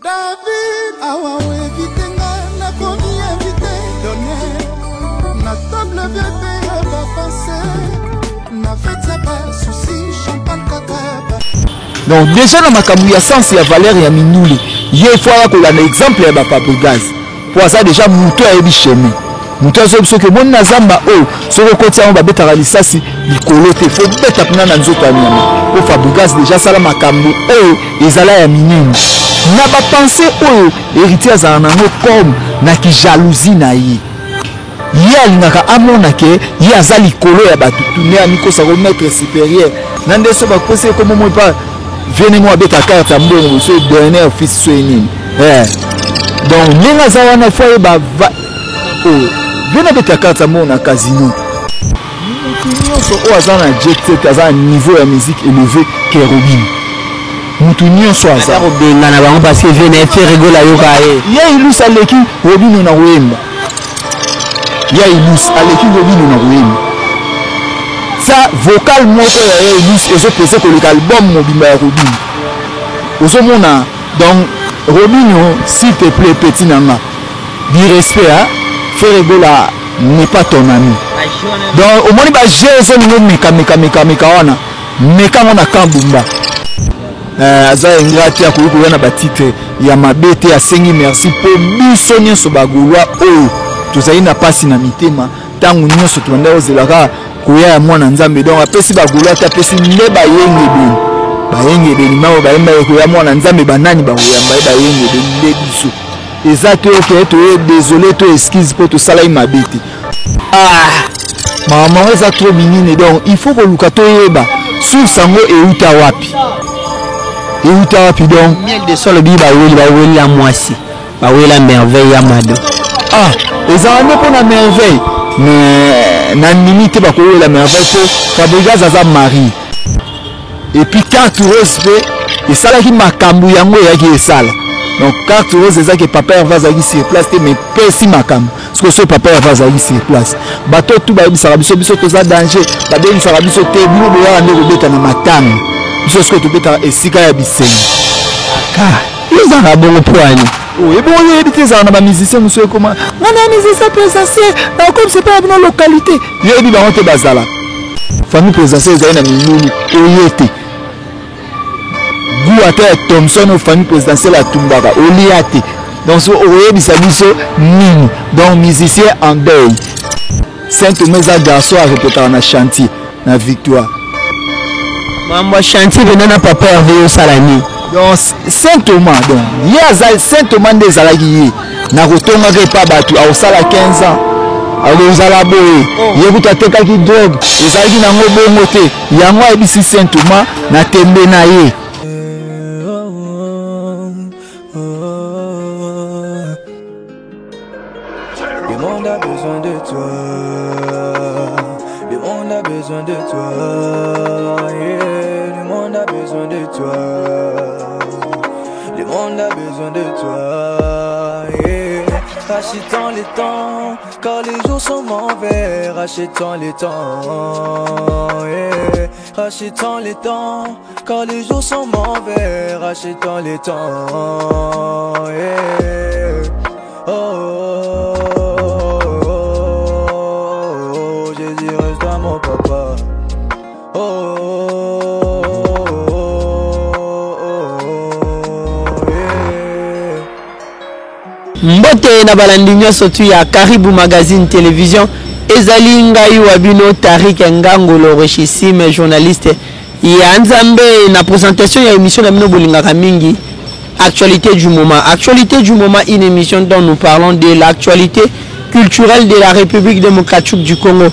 David, awa évitenga na komi invité donné na table bébé va passer na fête pas souci champagne kaka. Donc déjà na makambu ya sens ya valeur ya minuli il faut ya ko la exemple ya ba Fabregas pour ça déjà muto ya bichemi muto zo biso ke bon na zamba o so ko kotia ba betara lisasi likolo te faut beta pina na nzoto ya nyama o Fabregas déjà sala makambu o ezala ya minene na ba penser o héritier za na no comme na ki jalousie na yi ye alingaka amona ke ye aza likolo ya batu tune amiko sa remettre supérieur na ndeso ba kose comme moi pas venez-moi avec ta carte à mon monsieur dernier fils soigné donc ninga za wana foi ba oh venez avec ta carte à mon casino so o azana jet set azana niveau ya musique élevé que Robin mutunyo so azana robenga na bango parce que venez faire rigola yoka ye ilus aleki Robin na wemba ya ilus aleki Robin na wemba ça vocal moto ya ilus ezo pese ko l'album mobimba ya Robin ozo mona donc Robin s'il te plaît petit nanga du respect hein faire rigola n'est pas ton ami donc au moins ba jezo ngo meka wana meka mona kambumba aza ingrati ya kuiko na ba titre ya mabete ya sengi merci po biso nyonso bagulwa o tozali na pasi na mitema tangu nyonso tuanda ozelaka kuya ya mwana nzambe donc apesi bagulwa ta pesi ne bayenge beni mawo bayemba kuya mwana nzambe banani bakoyamba bayenge beni biso ezate ok to désolé to excuse pour to sala mabete maman eza trop minine donc il faut que luka to yeba sur sango euta wapi donc miel de sol bi ba la moisi ba la merveille ya mado eza ne pour la merveille mais na limite ba ko la merveille ko Fabregas aza mari et puis carte rose et ça là qui makambu yango ya ki esala donc carte rose eza que papa va zaki sur place mais pesi makambu parce que ce papa va zaki sur place bato tout ba bisaka biso to za danger ba ben sala biso te bino bo ya ndeko beta na matanga biso ce que to beta esika ya bisenga ils ont bon point. Oui, bon, il y a des musiciens, monsieur, comment on a musicien présacé, comme c'est pas dans la localité. Il y a des gens qui sont là. Famille présacée, ils ont mis Oyete. Gouate Thompson, aux familles présidentielles à Tumbara, Oliate. Donc, ce Oyete, ça dit Nini. Donc, musicien en deuil. Saint-Thomas, un garçon à répéter en chantier, la victoire. Maman, chantier, venant à papa Hervé au Salami. Donc Saint-Thomas donc il Saint-Thomas des alagi na kotonga ke pa batu au sala 15 ans au sala boye yebuta teka ki drogue ezalaki nango bongo te yango ebisi Saint-Thomas na tembe na ye le monde a besoin de toi, le monde a besoin de toi, le monde a besoin de toi. Le monde a besoin de toi, rachetons les temps, quand les jours sont mauvais, rachetons les temps, rachetons les temps, quand les jours sont mauvais, rachetons les temps, Jésus reste à mon papa, Mbote na balandi nyonso tu ya Karibu Magazine Télévision ezali ngai wabino Tarik Ngango le richissime journaliste ya Nzambe na présentation ya émission na mino bolingaka mingi actualité du moment une émission dont nous parlons de l'actualité culturelle de la République démocratique du Congo.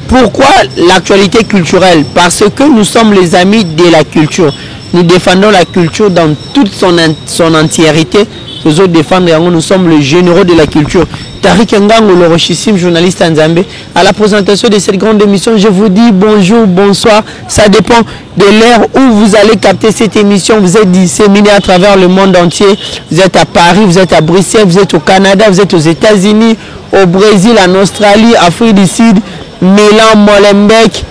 Pourquoi l'actualité culturelle? Parce que nous sommes les amis de la culture. Nous défendons la culture dans toute son entièreté. Nous autres défendre, nous sommes les généraux de la culture. Tarik Ngango, le richissime journaliste Nzambe, à la présentation de cette grande émission, je vous dis bonjour, bonsoir. Ça dépend de l'heure où vous allez capter cette émission. Vous êtes disséminés à travers le monde entier. Vous êtes à Paris, vous êtes à Bruxelles, vous êtes au Canada, vous êtes aux États-Unis, au Brésil, en Australie, Afrique du Sud, Milan, Molenbeek,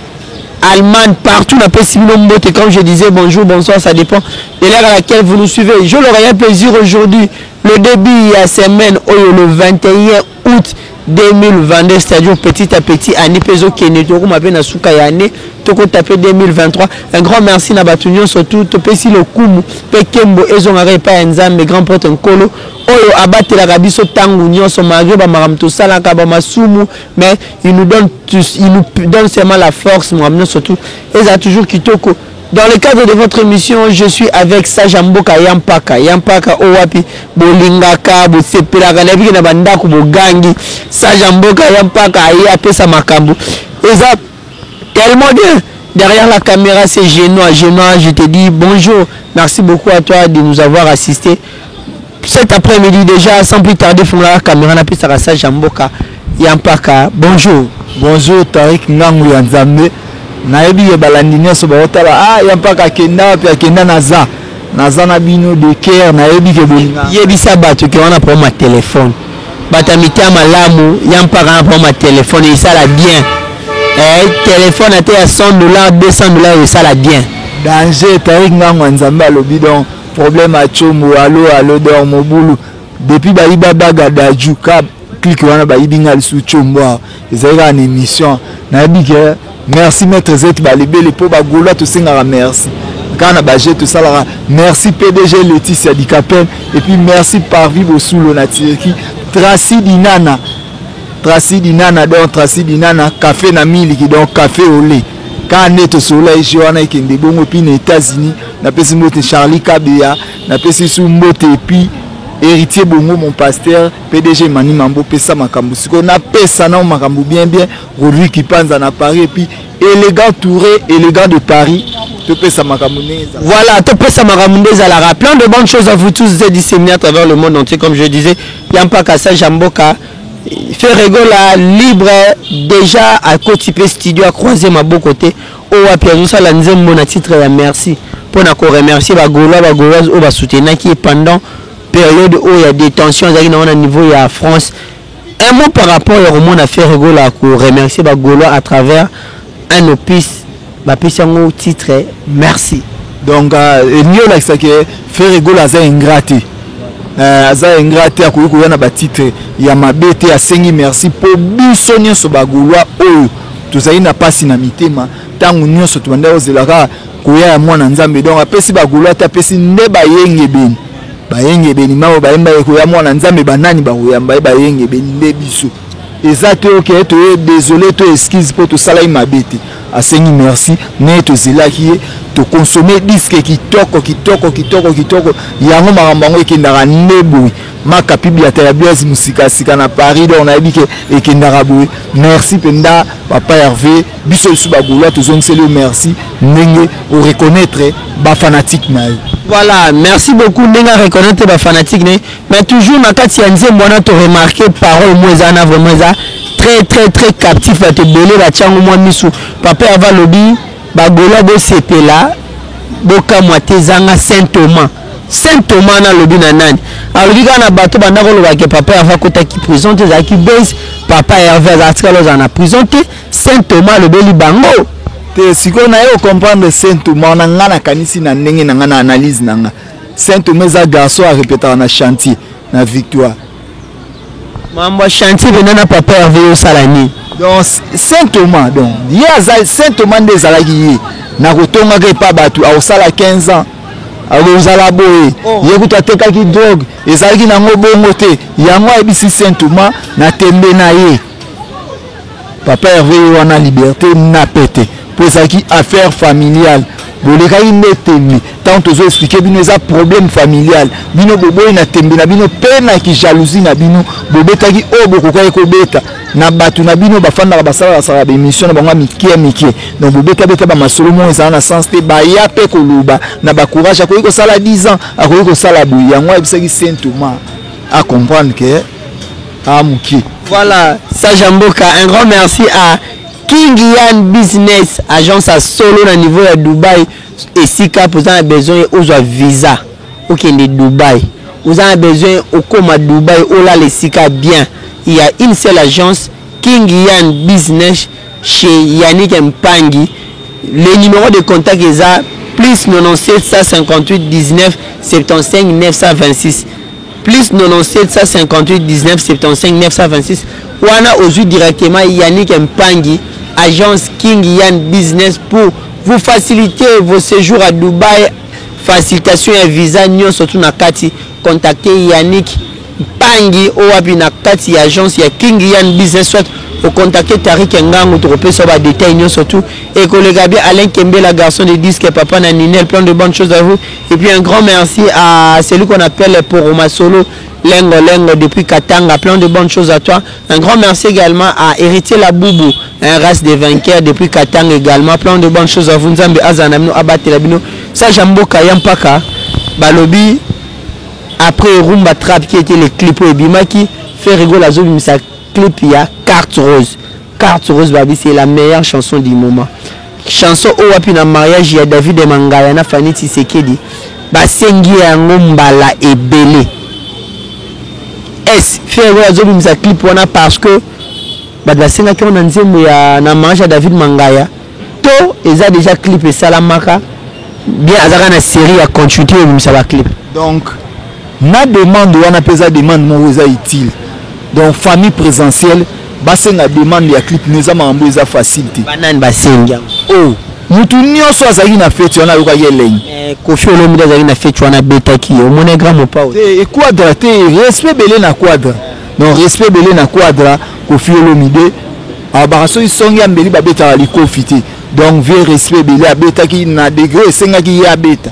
Allemagne, partout, on appelle Simon Mbote. Comme je disais, bonjour, bonsoir, ça dépend de l'heure à laquelle vous nous suivez. Je leur ai un plaisir aujourd'hui, le début à semaine, le 21 août 2022, c'est-à-dire petit à petit, Annie Pezo Kenetoro m'appelle Nasuka Yane, Toko tapé 2023. Un grand merci à Batunion, surtout, Topesi le Kumu, Pekembo, Ezongare, Paenza, mes grands potes en colo. Oyo abate la rabiso tangu nyonso malgré ba maramto sala ka ba masumu, mais il nous donne seulement la force, moi surtout et ça toujours kitoko. Dans le cadre de votre émission, je suis avec Sajamboka Yampaka Owapi Bolingaka Bosepelaka na biki na bandako bogangi. Sajamboka Yampaka ya pesa makambo. Et ça tellement bien. Derrière la caméra, c'est Genoa, je te dis bonjour. Merci beaucoup à toi de nous avoir assisté. Cet après-midi déjà, sans plus tarder, il faut la caméra n'a plus ça Jamboka Yampaka. Bonjour. Bonjour Tariq Ngangu Yanzambe. Naebi balandinyo so baotala Yampaka kenda pe kenda naza na bino de cœur naebi ke bolinga. Yebi sabato ke wana pour ma téléphone. Batamite malamu Yampaka pour ma téléphone et ça la bien. Téléphone était à $100, $200 et ça la bien. Danger Tariq Ngangu Yanzambe alobi donc problème à Chombo, allo dans Mobulu. Depuis Baïba Bagada Juka, clique on a Baïbingal sous Chombo. Ils ont une émission. Merci Maître Zet Balibé, les pauvres Goula, tout ça, merci. Quand on a bagé tout ça, merci PDG Laetitia Dicapel. Et puis merci Parvi Bosulo Natireki. Tracy Dinana, donc Tracy Dinana, café Namili, donc café au lait. Quand on est au soleil, je suis des bons aux États-Unis, na pesi mbote Charlie Kabea, na pesi sou mbote et puis héritier bongo mon pasteur PDG Mani Mambo pesa makambu. Siko na pesa na makambu bien Rodrigue qui pense en Paris et puis élégant Touré, élégant de Paris. Topesa makambu neza. Voilà, Topesa makambu neza la plein de bonnes choses à vous tous disséminées à travers le monde entier comme je disais. Yampaka Sajamboka fait rigola libre déjà à Kotipé Studio à croiser ma beau côté au Apiazusa la nzembo na titre ya merci pour na ko remercier ba Gola au ba soutenir qui pendant période où il y a des tensions à niveau ya France. Un mot par rapport au monde a fait rigola pour remercier ba Gola à travers un opus ba pisango titre merci. Donc mieux là ça que faire rigola ça ingraté. Aza ingrate ya kuiko na ba titre ya mabete ya sengi merci pour biso nyonso bagulwa oyo tozali na pasi na mitema tangu nyonso tubanda ozelaka kuya ya mwana nzambe donc apesi bagulwa ta pesi nde bayenge beni mawo bayemba kuya mwana nzambe banani bayamba bayenge beni nde biso ezate OK to désolé to excuse pour to sala mabete asengi merci ne to zelaki to consommer disque kitoko yango makambango ekendaka ndebui maka bibliothécaire bias musika sika na Paris donc on a dit que ekendaka boui merci penda papa Hervé biso su bagula to zongiseli merci ndenge o reconnaître ba fanatique na voilà merci beaucoup ndenge reconnaître ba fanatique mais toujours na kati ya nzembo wana to remarquer parole moza na vraiment ça très captif à te belé la tiango moi misu papa Hervé lobi bagola bo sepela boka moite zanga Saint Thomas na lobi na nani alobi kana bato bandako loba ke papa Hervé kota ki présente za ki base papa Hervé atikalo za na présente Saint Thomas lobeli bango te siko na yo comprendre Saint Thomas na ngana kanisi na ndenge na ngana analyse nanga Saint Thomas za garçon a répéter na chantier na victoire mambo chantier benana papa Hervé au salani donc Saint Thomas donc ya Saint Thomas ndezalaki ye na kotonga ke pa batu au sala 15 ans alozala boye yekuta tekaki drogue ezalaki nango bongo te yango ebisi Saint Thomas na tembe na ye papa Hervé wana liberté na pété pour ça qui affaire familiale bolekaki nde tembe tant tozo expliquer bino eza problème familial bino boboyi na tembe na bino pena ki jalousie na bino bobetaki o bokokai kobeta na batu na bino bafanda basala ba émission na bango mikie donc bobeta ba masolo mo ezana na sens te ba ya pe koluba na ba courage akoki ko sala 10 ans akoki ko sala boyi yango ebisaki Saint Thomas à comprendre que mukie voilà Sajamboka un grand merci à King Yan Business agence à solo na niveau ya Dubaï et si cap vous avez besoin aux visa OK de Dubaï vous avez besoin au coma Dubaï ou là les sika bien il y a une seule agence King Yan Business chez Yannick Mpangi les numéros de contact est ça plus 97 158 19 75 926 plus 97 158 19 75 926 wana ozu directement Yannick Mpangi agence King Yan Business pour vous faciliter vos séjours à Dubaï, facilitation et visa nyon surtout na kati contactez Yannick Mpangi ou wapi na kati agence ya King Yan Business soit au contacter Tariq Ngango to repé sur ba détail nyon surtout et collègue bien Alain Kembe la garçon de disque papa na Ninel plein de bonnes choses à vous et puis un grand merci à celui qu'on appelle pour Roma Solo Lengo depuis Katanga, plein de bonnes choses à toi. Un grand merci également à Héritier la Boubou, un race des vainqueurs depuis Katanga également, plein de bonnes choses à vous. Nzambe Azanamino Abate Labino, ça Jambo Kayampaka, Balobi, après Rumba Trap qui était le clip et Bimaki, fait rigoler la zone, sa clip il y a Carte Rose. Carte Rose, babi, c'est la meilleure chanson du moment. Chanson Owapi na mariage, il y a David Mangaya, na Fanny Tshisekedi, Basengi Ngombala et Belé. Est faire un clip parce que Badasenga qui on a dit na mariage à David Mangaya to ils a déjà clip Salamaka bien azaka na série à continuer ça va clip donc na demande on appelle ça demande mon utile donc famille présentielle basenga demande ya clip nous ama amboza facilité banane basenga oh mutu nyonso azali na fête on a yoka yeleng Kofi Olomide azali na fête on a betaki au monogramme pas et quadra te respect belé na quadra donc respect belé na quadra Kofi Olomide abaraso isongi ambeli babeta ali kofité donc vie respect belé abetaki na degré sengaki ya beta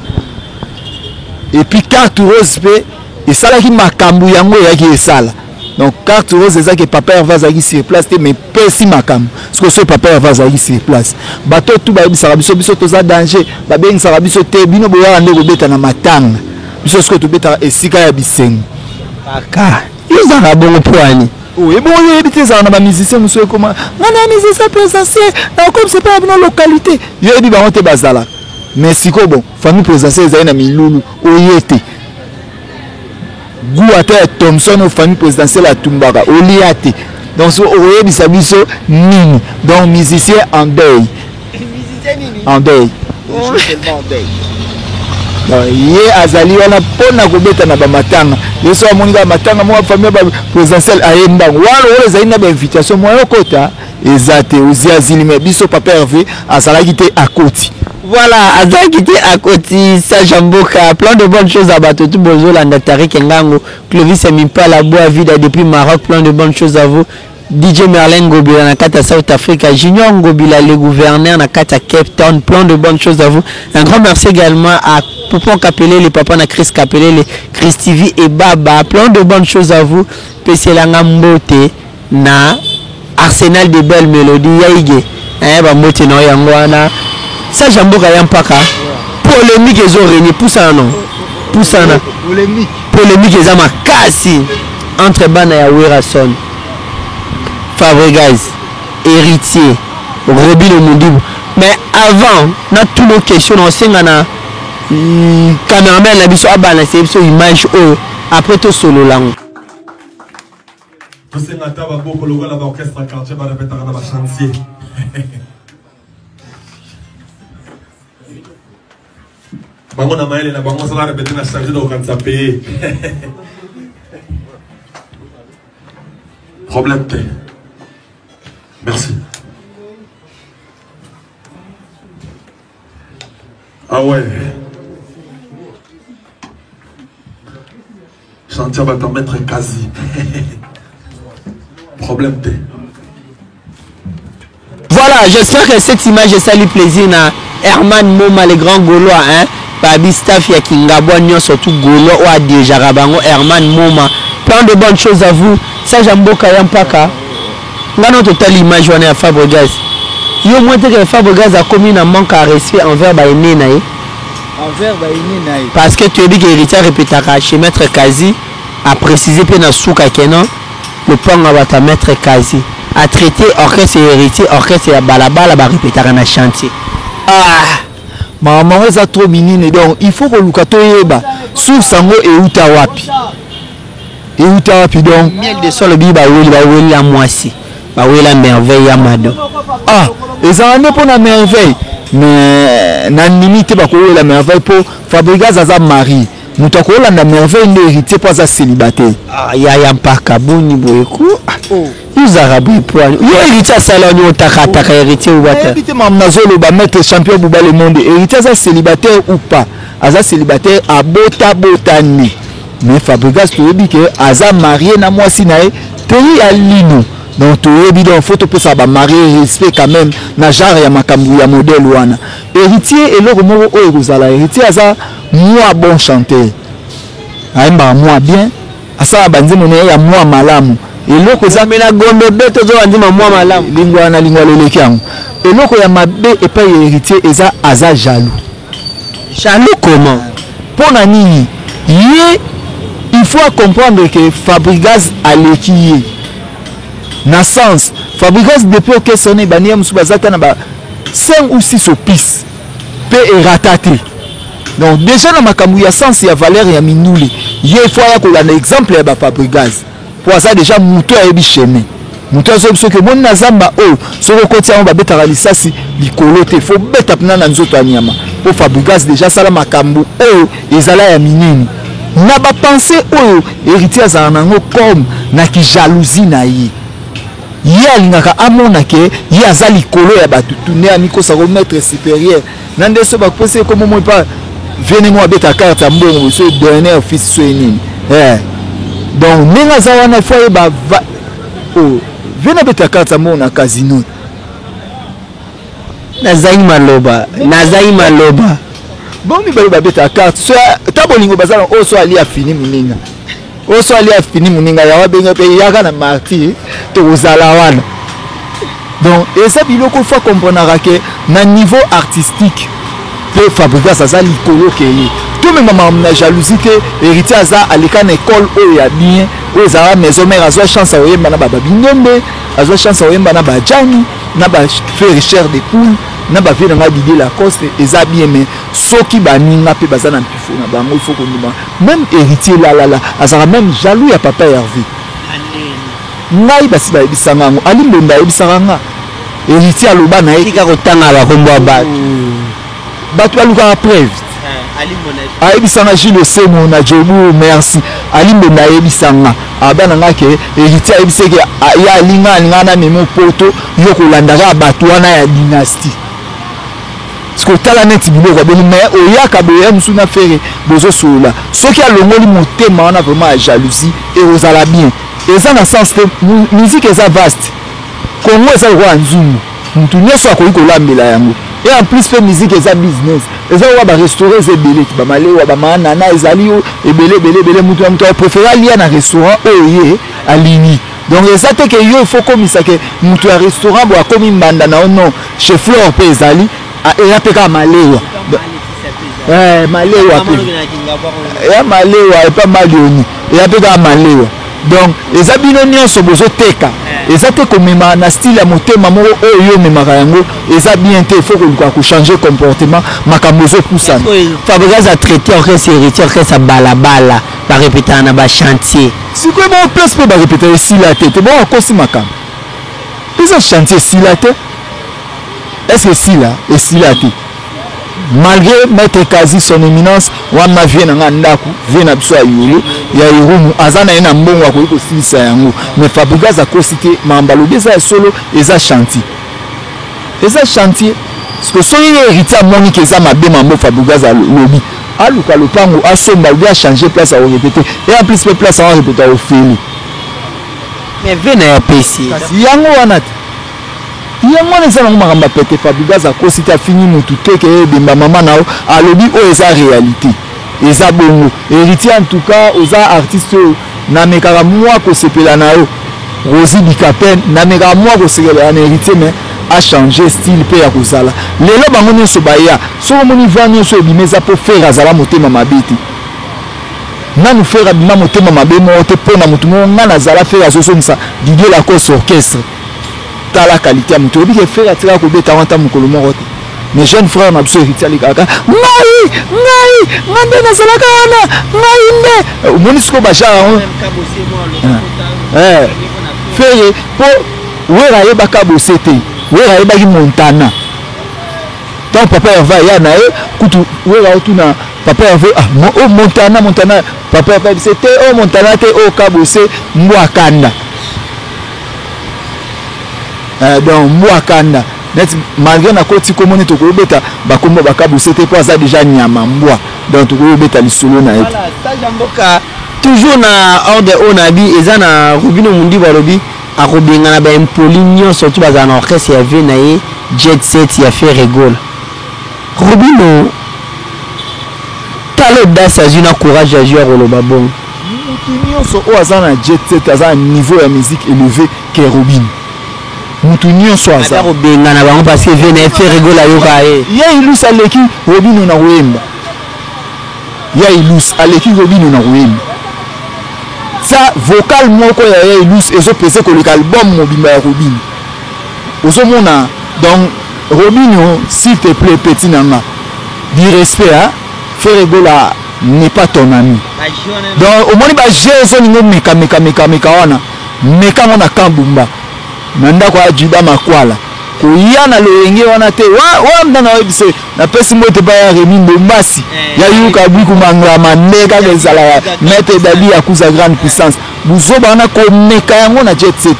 et puis carte rose pe et sala ki makambu yango yaki esala donc carte rose eza que papa va zaki sur place mais pesi makam parce que ce papa va zaki sur place bato tout ba bisala biso biso toza danger ba bengi sala biso te bino boya ndeko beta na matanga biso ce que to beta esika ya bisengo aka yozaka bongo poani oh et bon y habiter ça na ba musicien monsieur comment na musicien présentiel comme c'est pas dans localité yo bi ba on te bazala mais siko bon famille présentielle za na milulu oyete Gouata Thompson aux familles présidentielles à Tumbaka, Oliate. Donc, au Bisabiso, Nini. Donc, musicien en deuil. En deuil. En deuil. Yé Azali, on a pas na kobeta na bamatanga. Les soirs, mon gars, matanga, moi, famille présidentielle à Yemba. Walo, les aïna d'invitation, moi, au kota. Ezate, aux Azili, mais biso papa Hervé, à Salagité à Koti. Voilà, Azakité à côté, ça Jamboka, plein de bonnes choses à battre. Tout bonjour, la Tariq Ngango, Clovis Mimpa, la bois vide depuis Maroc, plein de bonnes choses à vous. DJ Merlin Gobila, Nakata South Africa, Junior Gobila, le gouverneur, Nakata Cape Town, plein de bonnes choses à vous. Un grand merci également à Poupon Capelé, les papas na Chris Capelé, les Chris TV et Baba, plein de bonnes choses à vous. PC Langambote, na Arsenal de belles mélodies, Yaïge, Bamote no Yangwana. Ça Jamboka Yampaka polémique ils ont régné pour ça non pour ça non polémique ils ont makasi entre Bana ya Werason Fabregas héritier Robin Omundibu mais avant na tous nos questions on sait na cameraman la biso abana c'est so image oh après tout solo langue to senga taba boko logo la orchestre quartier ba répéter na ba chantier bango na maele na bango sala répéter na charger donc quand ça payer problème te merci ah ouais chantier va t'en mettre quasi problème te voilà j'espère que cette image ça lui plaisir na Herman Moma les grands Gaulois hein Babi staff ya Kingabwa nyon surtout Gaulois ou à déjà Rabango Herman Moma plein de bonnes choses à vous ça Jamboka Yampaka ngano total image on est à Fabregas yo moi que Fabregas a commis un manque à respect envers Baïné naï envers Baïné naï parce que tu as dit que héritier répétera chez maître Kazi a précisé pe na souka kenan le plan va ta maître Kazi a traité orchestre et héritier orchestre ya balabala ba répétera na chantier ah maman eza trop minine donc il faut que lukato yeba sur sango et uta wapi donc miel de sol bi ba weli la moisi ba weli la merveille ya mado ah ezalande pour la merveille mais na limite ba ko la merveille pour Fabregas aza mari muto ko la merveille ne héritier pour za célibataire ya mpaka boni boyeku uzara bipwani yo héritier salon yo takataka héritier ou bata héritier mamnazolo ba mettre champion buba le monde héritier za célibataire ou pas aza célibataire à botani mais Fabregas to dit que aza marié na mwasi na teri ya lino donc tu es bidon photo pour ça ba marié respect quand même na genre ya makambu ya modèle wana héritier et le mot o ezala héritier aza moi bon chanteur aimba moi bien asa banzi mona ya moi malamu eloko za mena gombe beto zo andima moi malamu lingwa leleki yango eloko ya mabe et pas héritier eza aza jaloux comment pour nani il faut comprendre que Fabregas aleki na sens Fabregas depuis que sonné bania musubazata na ba 5 ou 6 opis pe eratate donc déjà na makambu ya sens ya valeur ya minuli il faut ya ko la exemple ya ba Fabregas pour ça déjà muto ya chemin muto azo que bon na zamba soko kotia on ba betara lisasi likolo te faut beta pena na nzoto anyama pour Fabregas déjà sala makambu ezala ya minini na ba penser héritier za nango comme na ki jalousie na ye alingaka amona ke ye aza likolo ya batu tourner amiko sa remettre supérieur nande so ba poser comme moi pas venez moi beta carte mbongo so dernier office so nini donc ninga za wana foi ba venez beta carte mbongo na casino nazai maloba bon mi ba beta carte so tabolingo bazala so ali afini muninga so ali afini muninga ya wabenga pe yaka na martyr to uzala wana donc eza biloko faut comprendre que na niveau artistique pe Fabregas aza likolo ke ye to même maman na jalousie que héritier aza aleka na école ya bien ezala maison mère azwa chance oyemba na baba binyembe azwa chance oyemba na bajani na ba faire cher des poules na ba vie na Didier Lacoste eza bien mais soki baninga pe bazana mpifo na bango il faut qu'on même héritier la azara même jaloux ya papa Hervé ngai basi ba ebisanga ngo ali mbonda ebisanga nga héritier aloba na etika kotanga ba kombo batu aluka preuve ali mbonda ebisanga Gilles Semo na Jobu merci ali mbonda ebisanga abana ngake héritier ebiseke ya alinga na memo poto yo kolandaka batu wana ya dynastie ce que tala net biloko beli mais oyaka boya musuna fere bozo sola soki alongoli motema wana vraiment ya jalousie et osala bien eza na sens que musique eza vaste Congo eza kwa nzumu mutu nyonso akoki kolambela yango et en plus pe musique eza business eza wa ba restaurant ezebele ba malewa ba manana ezali ebele mutu préféré alia na restaurant oye alini donc eza te que yo faut komisa que mutu ya restaurant bo akomi mbanda na non chez Flore pe ezali et apeka malewa malewa et pas malioni et apeka malewa donc eza bino nyonso bozo teka eza te komema na style ya motema moko oyo memaka yango eza bien te faut ko changer comportement makambo zo poussa Fabregas a traité orchestre héritier orchestre balabala ba répéter na ba chantier si quoi bon place pour ba répéter ici la tête bon akosi makambo ils ont chantier ici la tête est-ce que si là et si là tu malgré maître quasi son éminence wana vient na ndaku vient na biso ayulu ya irumu azana ina mbongo akoliko silisa yango mais Fabregas a cosité mambalobi za solo eza chantier parce que so héritier monique eza mabe mambo Fabregas a lobi aluka lopango asomba ou bien changer place à répéter et en plus place à répéter au fini mais vena ya pesi yango wana yango na sana ngoma pete Fabregas a cosité a fini mutu teke bemba mama nao alobi o eza réalité eza bongo héritier en tout cas oza artiste na mekara moi ko sepela nao Rosie Bikapen na mekara moi ko sepela na héritier mais a changé style pe ya kozala lelo bango nyonso baya so moni va nyonso ebimeza po faire azala motema mabiti nanu faire abima motema mabe mo te pona mutu mo ngana azala faire azosomisa Didier Lacoste orchestre la qualité à mon tour que faire attirer ko beta wanta mukolo moko te mes jeunes frères na biso héritier likaka ngai ngande na salaka wana ngai nde monisco baja faire po wera ye baka bosete wera ebaki Montana donc papa Hervé ya na kutu wera otuna papa Hervé Montana papa Hervé c'était Montana te Kabose Mwakanda donc Mwakanda net malgré na koti komoni to kobeta bakombo bakabose te po aza déjà nyama mbwa donc to kobeta lisolo na voilà ça Jamboka toujours na ordre onabi eza na Robino Mundi balobi akobenga na ba impolignon surtout baza na orchestre ya ve na ye jet set ya fait rigole Robino talo d'audace azuna courage à jouer au babon nyonso o aza na jet set aza un niveau ya musique élevé que Robino mutu nyonso aza kobenga na bango parce que ve na fait rigole ayoka ye ya ilus aleki Robino na wemba ya ilus aleki Robino na wemba ça vocal moko ya ilus ezo pese ko le album mobimba ya Robino ozomona donc Robino s'il te plaît petit nanga du respect hein Ferregola n'est pas ton ami donc au moni ba jezo ningo meka wana meka mona kambumba nanda kwa juda makwala kuyana lenge wana te wa mdana webise na pesi mote ba ya Remindo Mbasi ya yuka biku mangama neka kezala maître dali ya kuza grande puissance buzo bana ko meka yango na jet set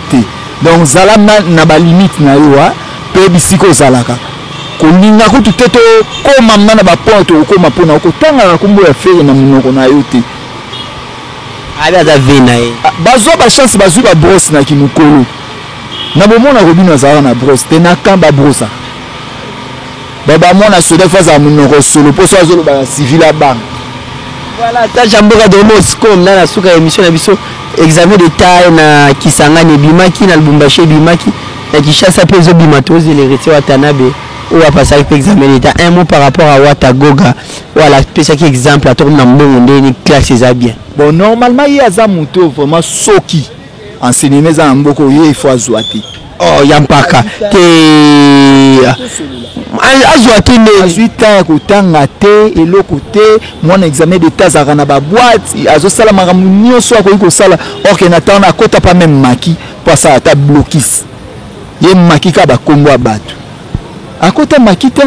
donc zalam na ba limite na yo pe bisiko zalaka koninga kutu teto koma mna na ba poto okoma pona okotanga na kombo ya fere na munoko na yo te ala za vena e bazo ba chance bazu ba brosse na kimukolo na bomona Robino azara na brosse te na kamba brossa baba mona soda faza munoko solo poso azolo ba civil bang voilà ta Jamboka de Moscou na suka émission na biso examen d'état na Kisangani bimaki na Lubumbashi bimaki na Kishasa pezo bimatozi les retiers watanabe ou à passer avec examen d'état un mot par rapport à Watagoga voilà spécial exemple à tourner na mbongo ndeni classe ça bien bon normalement il y a za muto vraiment soki enseignement za mboko ye il faut azwati oh yampaka te azwati ne 18 ans kotanga te eloko te mwana examen d'état za na ba boîte azo sala makambo nyonso akoki ko sala ok na tana kota pas même maki pour ça ta blokis ye maki ka ba kombo abato akota makita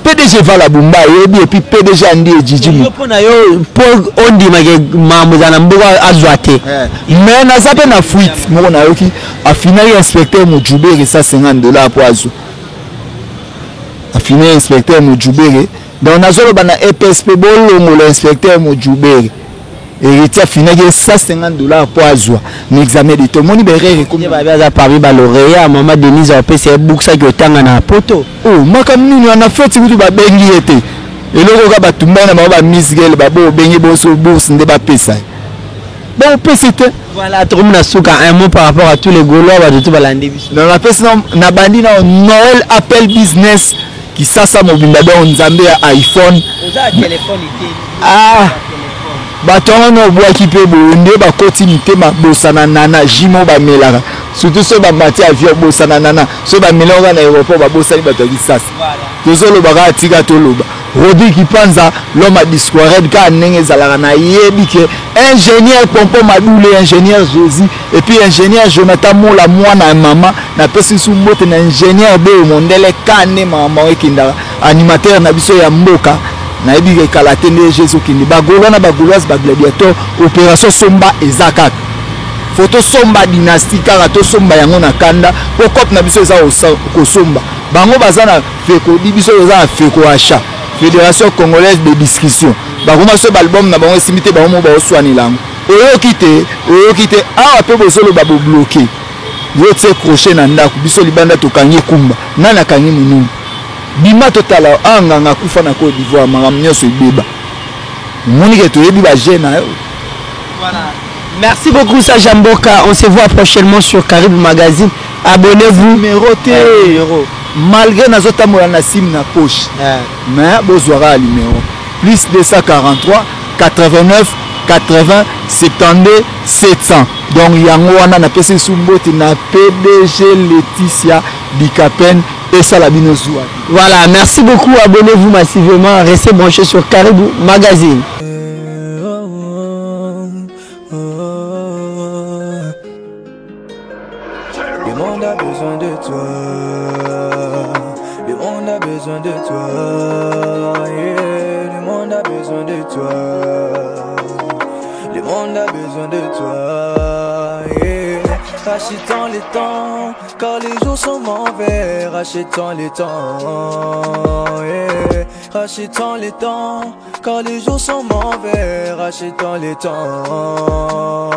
PDG vala bumba yebi et puis PDG andi ejiji yo pona yo pour ondi mage mamuzana mbuga azwate mais na zape na fuite moko na yoki a finali inspecteur Mujubere ça $50 pour azu a finali inspecteur Mujubere donc nazolo bana EPSP bolongo l'inspecteur Mujubere héritier finali $150 pour azu l'examen de tout moni berere comme ba baza parmi ba lauréat maman Denise a pese book ça que tanga na poto oh makamini na fête kutu ba bengi ete eloko ka batumba na ba Miss Girl ba bo bengi boso bourse nde ba pesa bon pesite voilà tout na suka un mot par rapport à tous les Gaulois ba tout balandi biso dans la pesa na bandi na Noël Apple Business qui sasa mobimba don nzambe ya iPhone oza téléphone ité batono bwaki pe bonde bakoti mitema bosana nana jimo bamelaka surtout so ba mati avion bosana nana so ba melanga na aéroport ba bosani bato kisasa tozolo baka atika toloba Rodi Kipanza l'homme a disparu ka ndenge zalaka na yebi ke ingénieur Pompo Madoule ingénieur Jésus et puis ingénieur Jonathan Mola mwana mama na pesi sumbote na ingénieur be mondele kane mama wekinda animateur na biso ya mboka na yebi ke kalate nde Jésus kindi bagolo na bagoloise ba gladiateur opération somba ezaka photo somba dynastique kaka to somba yango na kanda po cop na biso eza ko somba bango bazana feko di biso eza feko acha Fédération Congolaise de Discussion bakoma so album na bango simité bango ba oswani lango oyo kite awa pe bosolo ba bloquer yo tse crochet na ndako biso libanda to kangi kumba nana kangi munu bima totala anganga kufa na Côte d'Ivoire maram nyoso ibeba moni ke to yebi ba jeune voilà merci beaucoup ça Jamboka on se voit prochainement sur Caribou Magazine abonnez-vous numéro T malgré nazotambola na sim na poche mais bozwara numéro plus 243 89 80 72 700 donc yango wana na pesi sumboti na PDG Laetitia Dikapen et Salabino Zoua. Voilà, merci beaucoup, abonnez-vous massivement, restez branchés sur Caribou Magazine. Le monde a besoin de toi. a besoin de toi, yeah. Le monde a besoin de toi. Le monde a besoin de toi, yeah. Rachète-en les temps, car les jours sont mauvais. Rachète-en les temps, yeah. Rachète-en les temps, car les jours sont mauvais. Rachète-en les temps.